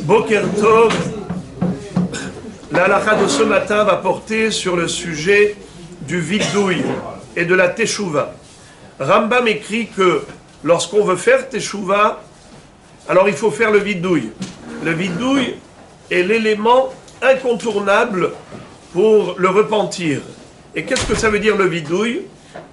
Boker Tov, la halakha de ce matin va porter sur le sujet du vidouille et de la teshuva. Rambam écrit que lorsqu'on veut faire teshuva, alors il faut faire le vidouille. Le vidouille est l'élément incontournable pour le repentir. Et qu'est-ce que ça veut dire le vidouille?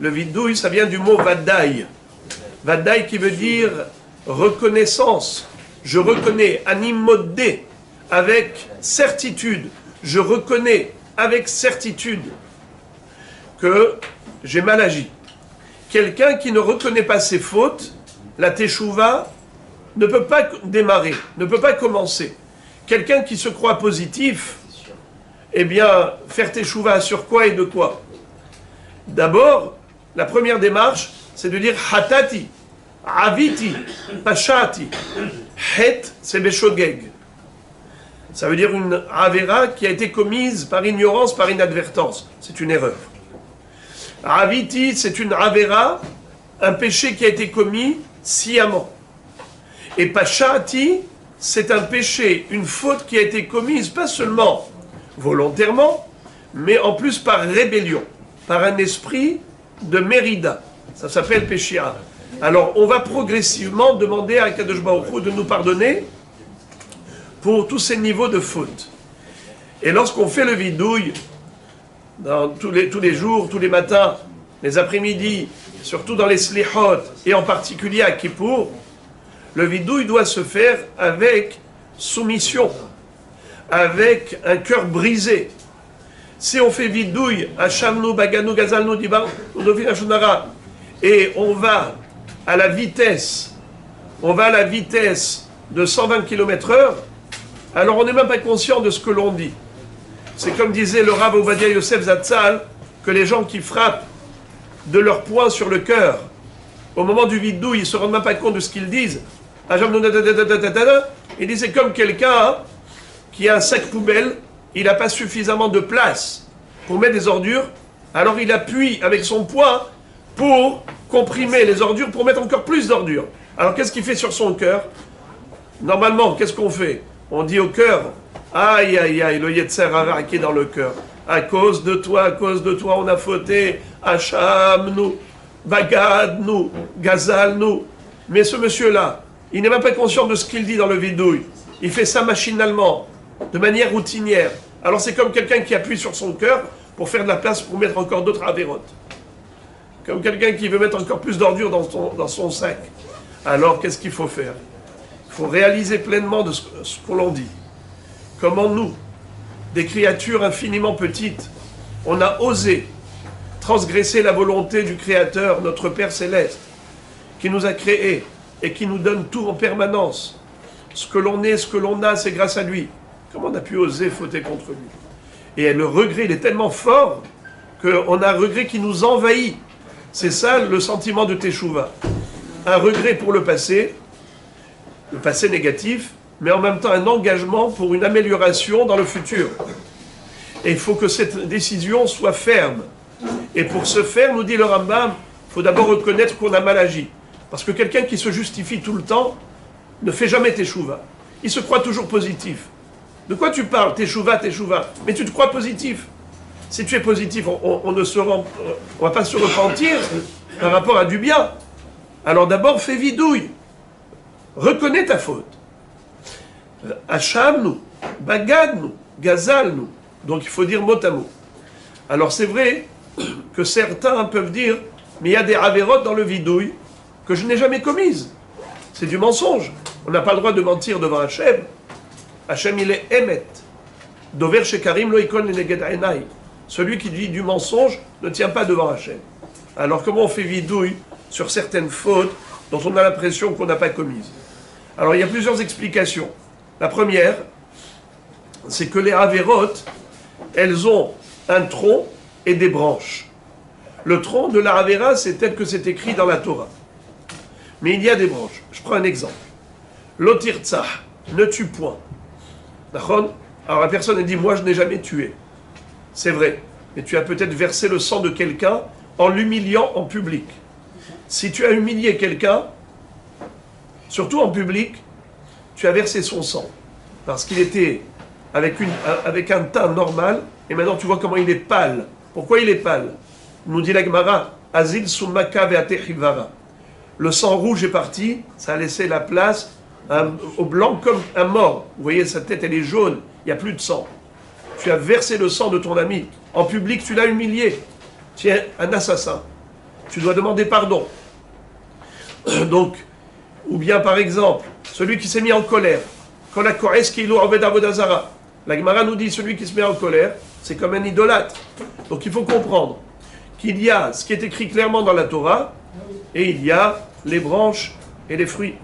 Le vidouille, ça vient du mot vadaï. Vadaï qui veut dire reconnaissance. Je reconnais, animodé, avec certitude. Je reconnais avec certitude que j'ai mal agi. Quelqu'un qui ne reconnaît pas ses fautes, la teshuva ne peut pas démarrer, ne peut pas commencer. Quelqu'un qui se croit positif, eh bien, faire teshuva sur quoi et de quoi? D'abord, la première démarche, c'est de dire hatati, aviti, pashati. Het, c'est beshogeg. Ça veut dire une avera qui a été commise par ignorance, par inadvertance. C'est une erreur. Aviti, c'est une avera, un péché qui a été commis sciemment. Et pashati, c'est un péché, une faute qui a été commise pas seulement volontairement, mais en plus par rébellion, par un esprit de mérida. Ça s'appelle péchia. Alors, on va progressivement demander à Kadosh Baruch Hu de nous pardonner pour tous ces niveaux de faute. Et lorsqu'on fait le vidouille, tous les jours, tous les matins, les après-midi, surtout dans les slihot, et en particulier à Kippour, le vidouille doit se faire avec soumission, avec un cœur brisé. Si on fait vidouille, Hachamnu, Baganu, Gazalnu, Dibar, et on va à la vitesse de 120 km/h, alors on n'est même pas conscient de ce que l'on dit. C'est comme disait le Rav Ovadia Yosef Zatzal, que les gens qui frappent de leur poing sur le cœur, au moment du vidouille, ils ne se rendent même pas compte de ce qu'ils disent. Il dit c'est comme quelqu'un qui a un sac poubelle, il n'a pas suffisamment de place pour mettre des ordures, alors il appuie avec son poing pour comprimer les ordures, pour mettre encore plus d'ordures. Alors qu'est-ce qu'il fait sur son cœur? Normalement, qu'est-ce qu'on fait? On dit au cœur, aïe aïe aïe, le Yetzer Hara qui est dans le cœur. À cause de toi, on a fauté. Hacham nous, Bagad nous, Gazal nous. Mais ce monsieur-là, il n'est même pas conscient de ce qu'il dit dans le vidouille. Il fait ça machinalement, de manière routinière. Alors c'est comme quelqu'un qui appuie sur son cœur pour faire de la place pour mettre encore d'autres avérotes. Comme quelqu'un qui veut mettre encore plus d'ordures dans son sac. Alors qu'est-ce qu'il faut faire? Il faut réaliser pleinement de ce que l'on dit. Comment nous, des créatures infiniment petites, on a osé transgresser la volonté du Créateur, notre Père Céleste, qui nous a créés et qui nous donne tout en permanence. Ce que l'on est, ce que l'on a, c'est grâce à lui. Comment on a pu oser fauter contre lui? Et le regret, il est tellement fort qu'on a un regret qui nous envahit. C'est ça le sentiment de teshuva. Un regret pour le passé négatif, mais en même temps un engagement pour une amélioration dans le futur. Et il faut que cette décision soit ferme. Et pour ce faire, nous dit le Rambam, il faut d'abord reconnaître qu'on a mal agi. Parce que quelqu'un qui se justifie tout le temps ne fait jamais teshuva. Il se croit toujours positif. De quoi tu parles? Teshuva. Mais tu te crois positif. Si tu es positif, on ne va pas se repentir par rapport à du bien. Alors d'abord, fais vidouille. Reconnais ta faute. Hacham nous, Bagad nous, Gazal nous. Donc il faut dire mot à mot. Alors c'est vrai que certains peuvent dire, mais il y a des avérotes dans le vidouille que je n'ai jamais commises. C'est du mensonge. On n'a pas le droit de mentir devant Hachem. Hachem il est Emet. Dover shekarim lo ikon leneged einai. Celui qui dit du mensonge ne tient pas devant Hachem. Alors comment on fait vidouille sur certaines fautes dont on a l'impression qu'on n'a pas commises? Alors il y a plusieurs explications. La première, c'est que les avérotes, elles ont un tronc et des branches. Le tronc de la avéra, c'est tel que c'est écrit dans la Torah. Mais il y a des branches. Je prends un exemple. Lotirtzah, ne tue point. D'accord? Alors la personne elle dit, moi je n'ai jamais tué. C'est vrai, mais tu as peut-être versé le sang de quelqu'un en l'humiliant en public. Si tu as humilié quelqu'un, surtout en public, tu as versé son sang. parce qu'il était avec un teint normal, et maintenant tu vois comment il est pâle. Pourquoi il est pâle? Nous dit la Gemara, Azil Sumaka Veate Chivara. Le sang rouge est parti, ça a laissé la place au blanc comme un mort. Vous voyez, sa tête, elle est jaune, il n'y a plus de sang. Tu as versé le sang de ton ami. En public, tu l'as humilié. Tu es un assassin. Tu dois demander pardon. Donc, ou bien par exemple, celui qui s'est mis en colère. La Gemara nous dit, celui qui se met en colère, c'est comme un idolâtre. Donc il faut comprendre qu'il y a ce qui est écrit clairement dans la Torah, et il y a les branches et les fruits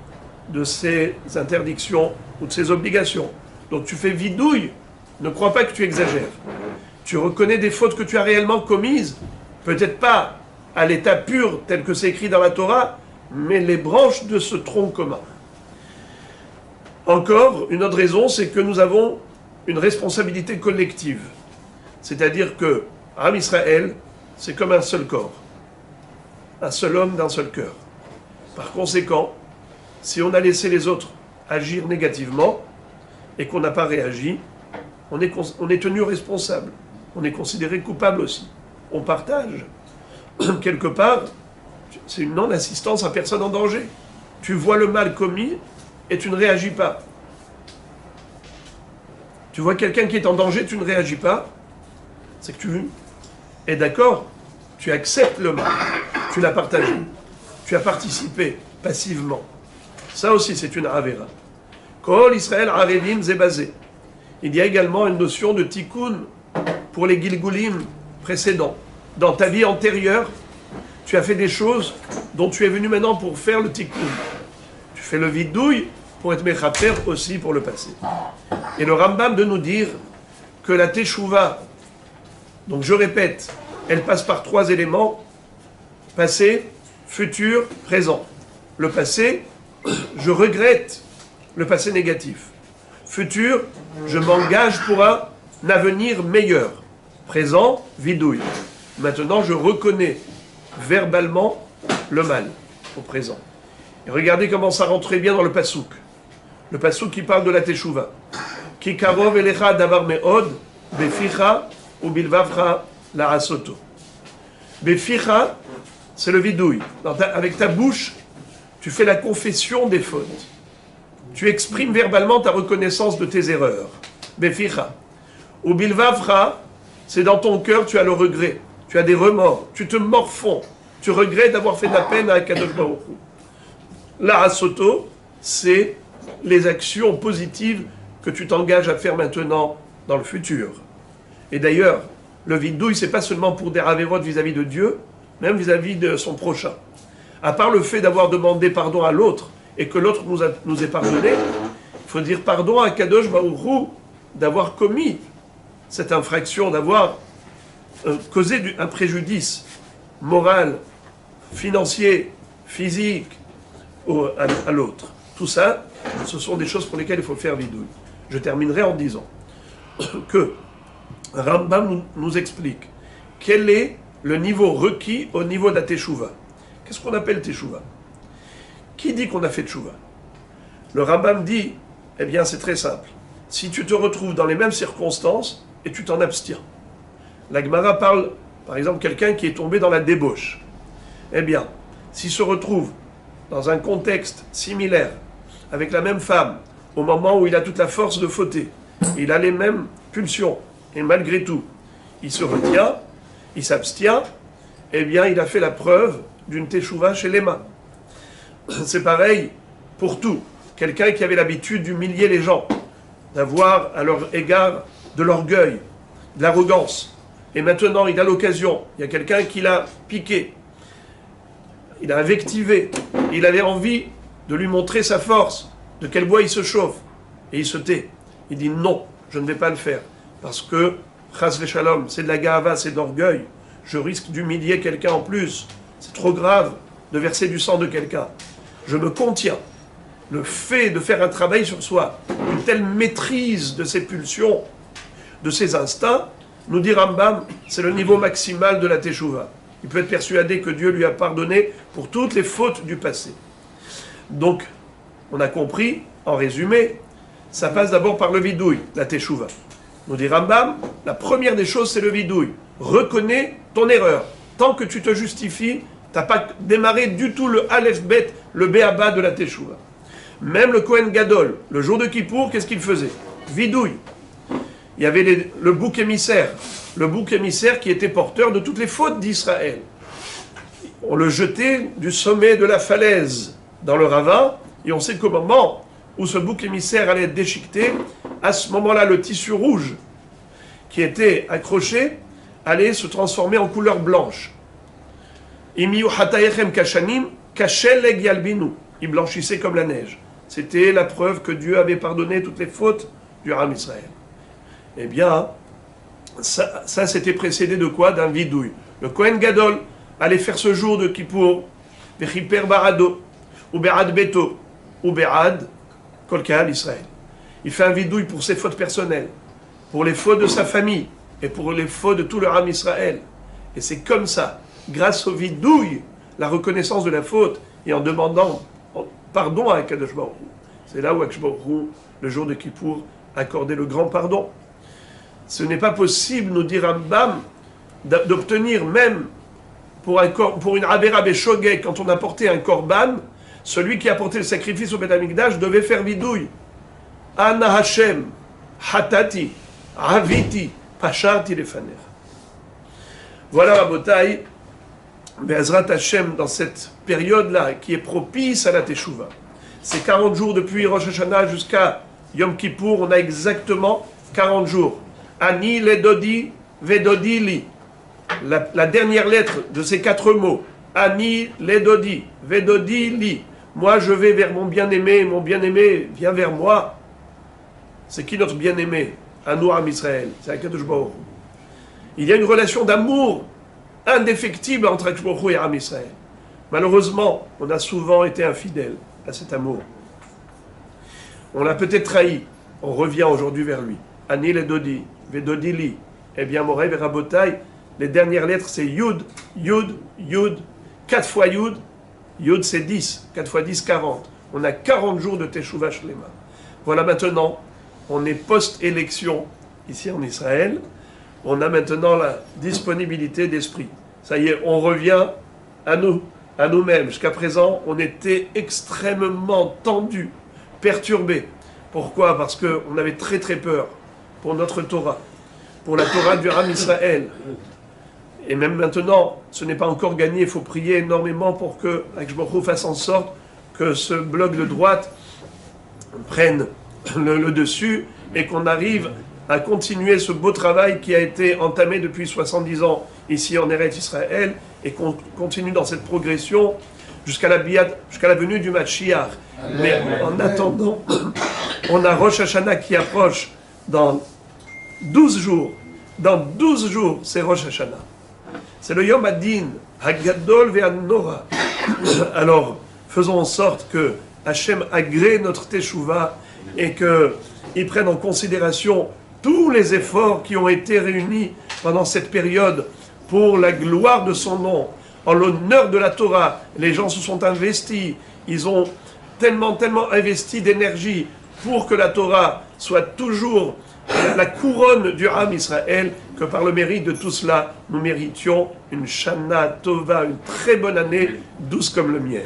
de ces interdictions ou de ces obligations. Donc tu fais vidouille, ne crois pas que tu exagères. Tu reconnais des fautes que tu as réellement commises, peut-être pas à l'état pur tel que c'est écrit dans la Torah, mais les branches de ce tronc commun. Encore, une autre raison, c'est que nous avons une responsabilité collective. C'est-à-dire que Am Israël, c'est comme un seul corps. Un seul homme d'un seul cœur. Par conséquent, si on a laissé les autres agir négativement et qu'on n'a pas réagi, on est tenu responsable. On est considéré coupable aussi. On partage. Quelque part, c'est une non-assistance à personne en danger. Tu vois le mal commis et tu ne réagis pas. Tu vois quelqu'un qui est en danger, tu ne réagis pas. C'est que tu es d'accord, tu acceptes le mal, tu l'as partagé, tu as participé passivement. Ça aussi, c'est une avera. Kol Israël Aredim Zebazé. Il y a également une notion de tikkun pour les Gilgulim précédents. Dans ta vie antérieure, tu as fait des choses dont tu es venu maintenant pour faire le tikkun. Tu fais le vidouille pour être mechaper aussi pour le passé. Et le Rambam de nous dire que la teshuva, donc je répète, elle passe par 3 éléments: passé, futur, présent. Le passé, je regrette le passé négatif. Futur, je m'engage pour un avenir meilleur. Présent, vidouille. Maintenant, je reconnais verbalement le mal au présent. Et regardez comment ça rentre très bien dans le pasouk. Le pasouk qui parle de la teshuva. Ki karov elecha davar me'od, beficha ou bilvavcha la'asoto. Beficha, c'est le vidouille. Avec ta bouche, tu fais la confession des fautes. Tu exprimes verbalement ta reconnaissance de tes erreurs. Beficha. Ou bilvavcha, c'est dans ton cœur, tu as le regret. Tu as des remords. Tu te morfonds. Tu regrettes d'avoir fait de la peine à Akadosh Baruch Hu. La'asoto, c'est les actions positives que tu t'engages à faire maintenant dans le futur. Et d'ailleurs, le vidouille, c'est pas seulement pour des ravérotes vis-à-vis de Dieu, même vis-à-vis de son prochain. À part le fait d'avoir demandé pardon à l'autre et que l'autre nous ait pardonné, il faut dire pardon à Kadosh Baruch Hu d'avoir commis cette infraction, d'avoir causé un préjudice moral, financier, physique à l'autre. Tout ça, ce sont des choses pour lesquelles il faut faire vidouille. Je terminerai en disant que Rambam nous explique quel est le niveau requis au niveau de la teshuva. Qu'est-ce qu'on appelle teshuva? Qui dit qu'on a fait teshuva? Le Rambam dit, eh bien c'est très simple. Si tu te retrouves dans les mêmes circonstances et tu t'en abstiens. La Gemara parle, par exemple, quelqu'un qui est tombé dans la débauche. Eh bien, s'il se retrouve dans un contexte similaire, avec la même femme, au moment où il a toute la force de fauter, il a les mêmes pulsions, et malgré tout, il se retient, il s'abstient, eh bien, il a fait la preuve d'une teshuva chez les mains. C'est pareil pour tout. Quelqu'un qui avait l'habitude d'humilier les gens, d'avoir à leur égard de l'orgueil, de l'arrogance, et maintenant il a l'occasion, il y a quelqu'un qui l'a piqué, il a invectivé, il avait envie de lui montrer sa force, de quel bois il se chauffe, et il se tait. Il dit non, je ne vais pas le faire, parce que, chas v'shalom, c'est de la gahava, c'est de l'orgueil, je risque d'humilier quelqu'un en plus, c'est trop grave de verser du sang de quelqu'un. Je me contiens. Le fait de faire un travail sur soi, une telle maîtrise de ses pulsions, de ses instincts, nous dit Rambam, c'est le niveau maximal de la teshuva. Il peut être persuadé que Dieu lui a pardonné pour toutes les fautes du passé. Donc, on a compris, en résumé, ça passe d'abord par le vidouille, la teshuva. Nous dit Rambam, la première des choses, c'est le vidouille. Reconnais ton erreur. Tant que tu te justifies, tu n'as pas démarré du tout le Aleph Bet, le Béaba de la teshuva. Même le Kohen Gadol, le jour de Kippour, qu'est-ce qu'il faisait? Vidouille. Il y avait le bouc émissaire qui était porteur de toutes les fautes d'Israël. On le jetait du sommet de la falaise dans le ravin, et on sait qu'au moment où ce bouc émissaire allait être déchiqueté, à ce moment-là, le tissu rouge qui était accroché allait se transformer en couleur blanche. Il blanchissait comme la neige. C'était la preuve que Dieu avait pardonné toutes les fautes du Ham Israël. Eh bien, ça c'était précédé de quoi? D'un vidouille. Le Kohen Gadol allait faire ce jour de Kippour, Vechiper Barado, ou Berad Beto, ou Berad Kolkal Israël. Il fait un vidouille pour ses fautes personnelles, pour les fautes de sa famille, et pour les fautes de tout le Ham Israël. Et c'est comme ça, grâce au vidouille, la reconnaissance de la faute, et en demandant pardon à Akadosh Baruch Hu. C'est là où Akadosh Baruch Hu, le jour de Kippour, accordait le grand pardon. Ce n'est pas possible, nous dit Rambam, d'obtenir même pour une Avera Beshogeg, quand on apportait un korban, celui qui apportait le sacrifice au Beth Amikdash devait faire vidouille. Ana Hashem, Hatati, Aviti, Pasharti Lefaner. Voilà, Rabotai, Be'ezrat Hashem, dans cette période-là, qui est propice à la Teshuvah. C'est 40 jours depuis Rosh Hashanah jusqu'à Yom Kippour, on a exactement 40 jours. Ani ledodi vedodi li. La dernière lettre de ces 4 mots. Ani ledodi vedodi li. Moi je vais vers mon bien-aimé, mon bien-aimé vient vers moi. C'est qui notre bien-aimé? Anou Am Israël. C'est Akadosh Baruch Hu. Il y a une relation d'amour indéfectible entre Akadosh Baruch Hu et Am Israël. Malheureusement, on a souvent été infidèle à cet amour. On l'a peut-être trahi. On revient aujourd'hui vers lui. Ani ledodi vedodi li. Eh bien, Moreh et Rabotai, les dernières lettres, c'est Yud, Yud, Yud, 4 fois Yud. Yud, c'est 10. 4 fois 10, 40. On a 40 jours de Teshuvah Shlema. Voilà, maintenant, on est post-élection ici en Israël. On a maintenant la disponibilité d'esprit. Ça y est, on revient à nous, à nous-mêmes. Jusqu'à présent, on était extrêmement tendus, perturbés. Pourquoi? Parce qu'on avait très très peur pour notre Torah, pour la Torah du Ham Israël. Et même maintenant, ce n'est pas encore gagné, il faut prier énormément pour que Akadosh Baruch Hu fasse en sorte que ce bloc de droite prenne le dessus et qu'on arrive à continuer ce beau travail qui a été entamé depuis 70 ans ici en Eretz Israël et qu'on continue dans cette progression jusqu'à la venue du Mashiach. Mais en attendant, on a Rosh Hashanah qui approche dans 12 jours. Dans 12 jours, c'est Rosh Hashanah. C'est le Yom Adin, Hagadol ve'Hanora. Alors, faisons en sorte que Hachem agrée notre Teshuvah et qu'il prenne en considération tous les efforts qui ont été réunis pendant cette période pour la gloire de son nom, en l'honneur de la Torah. Les gens se sont investis, ils ont tellement investi d'énergie pour que la Torah soit toujours la couronne du Ham Israël, que par le mérite de tout cela, nous méritions une Shana Tova, une très bonne année, douce comme le miel.